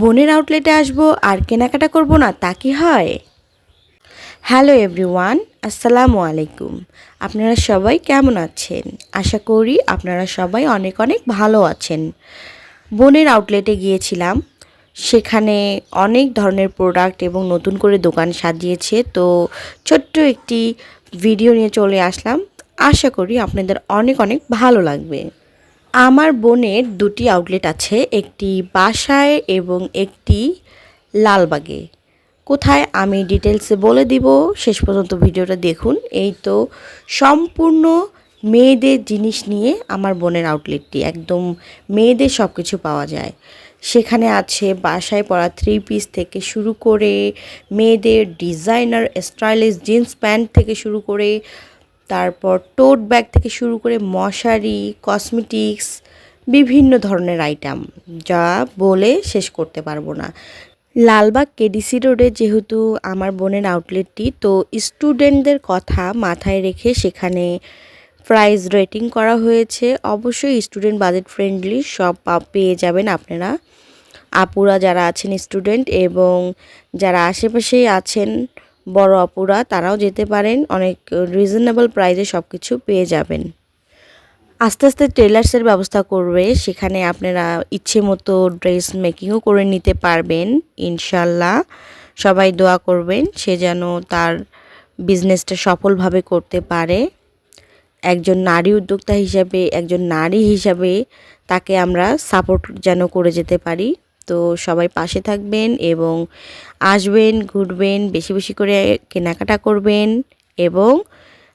বোনের আউটলেটে আসবো আর কেনাকাটা করব না তা কি হয়? হ্যালো এভরিওয়ান, আসসালামু আলাইকুম। আপনারা সবাই কেমন আছেন? আশা করি আপনারা সবাই অনেক অনেক ভালো আছেন। বোনের আউটলেটে গিয়েছিলাম, সেখানে অনেক ধরনের প্রোডাক্ট এবং নতুন করে দোকান সাজিয়েছে, তো ছোট্ট একটি ভিডিও নিয়ে চলে আসলাম। আশা করি আপনাদের অনেক অনেক ভালো লাগবে। আমার বোনের দুটি আউটলেট আছে, একটি বাসায় এবং একটি লালবাগে। কোথায় আমি ডিটেলসে বলে দিব, শেষ পর্যন্ত ভিডিওটা দেখুন। এই তো সম্পূর্ণ মেয়েদের জিনিস নিয়ে আমার বোনের আউটলেটটি, একদম মেয়েদের সব কিছু পাওয়া যায়। সেখানে আছে বাসায় পরা 3 পিস থেকে শুরু করে মেয়েদের ডিজাইনার স্টাইলিশ জিন্স প্যান্ট থেকে শুরু করে, তারপর টোট ব্যাগ থেকে শুরু করে মশারি, কসমেটিক্স, বিভিন্ন ধরনের আইটেম, যা বলে শেষ করতে পারবো না। লালবাগ কেডিসি রোডে যেহেতু আমার বোনের আউটলেটটি, তো স্টুডেন্টদের কথা মাথায় রেখে সেখানে প্রাইস রেটিং করা হয়েছে। অবশ্যই স্টুডেন্ট বাজেট ফ্রেন্ডলি সব পেয়ে যাবেন আপনারা। আপুরা যারা আছেন স্টুডেন্ট এবং যারা আশেপাশেই আছেন বড় আপুরা, তারাও যেতে পারেন। অনেক রিজনেবল প্রাইসে সব কিছু পেয়ে যাবেন। আস্তে আস্তে টেলার্সের ব্যবস্থা করবে, সেখানে আপনারা ইচ্ছে মতো ড্রেস মেকিংও করে নিতে পারবেন ইনশাল্লাহ। সবাই দোয়া করবেন সে যেন তার বিজনেসটা সফলভাবে করতে পারে। একজন নারী উদ্যোক্তা হিসাবে, একজন নারী হিসাবে তাকে আমরা সাপোর্ট যেন করে যেতে পারি। তো সবাই পাশে থাকবেন এবং আসবেন, ঘুরবেন, বেশি বেশি করে কেনাকাটা করবেন এবং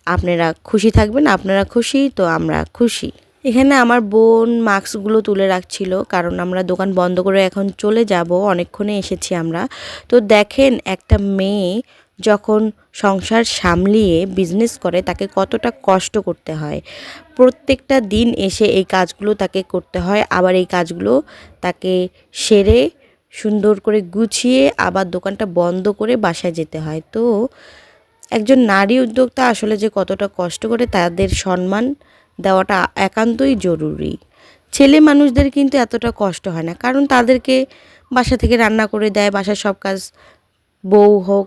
আপনারা খুশি থাকবেন। আপনারা খুশি তো আমরা খুশি। এখানে আমার বোন মাস্কগুলো তুলে রাখছিল, কারণ আমরা দোকান বন্ধ করে এখন চলে যাব, অনেকক্ষণে এসেছি আমরা। তো দেখেন, একটা মেয়ে যখন সংসার সামলিয়ে বিজনেস করে তাকে কতটা কষ্ট করতে হয়। প্রত্যেকটা দিন এসে এই কাজগুলো তাকে করতে হয়, আবার এই কাজগুলো তাকে সেরে সুন্দর করে গুছিয়ে আবার দোকানটা বন্ধ করে বাসায় যেতে হয়। তো একজন নারী উদ্যোক্তা আসলে যে কতটা কষ্ট করে, তাদের সম্মান দেওয়াটা একান্তই জরুরি। ছেলে মানুষদের কিন্তু এতটা কষ্ট হয় না, কারণ তাদেরকে বাসা থেকে রান্না করে দেয়, বাসার সব কাজ বউ হোক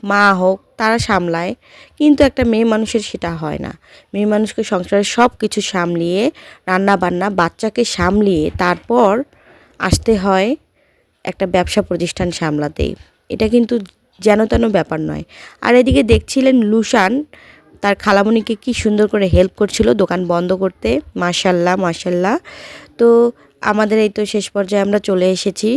মা হোক তারা সামলায়। কিন্তু একটা মেয়ে মানুষের সেটা হয় না। মেয়ে মানুষকে সংসারের সব কিছু সামলিয়ে, রান্না বান্না, বাচ্চাকে সামলিয়ে তারপর আসতে হয় একটা ব্যবসা প্রতিষ্ঠান সামলাতেই। এটা কিন্তু যেন তেন ব্যাপার নয়। আর এদিকে দেখছিলেন লুসান তার খালামণিকে কি সুন্দর করে হেল্প করছিল দোকান বন্ধ করতে। মাশাল্লাহ মাশাল্লাহ। তো আমাদের এই তো শেষ পর্যায়ে আমরা চলে এসেছি।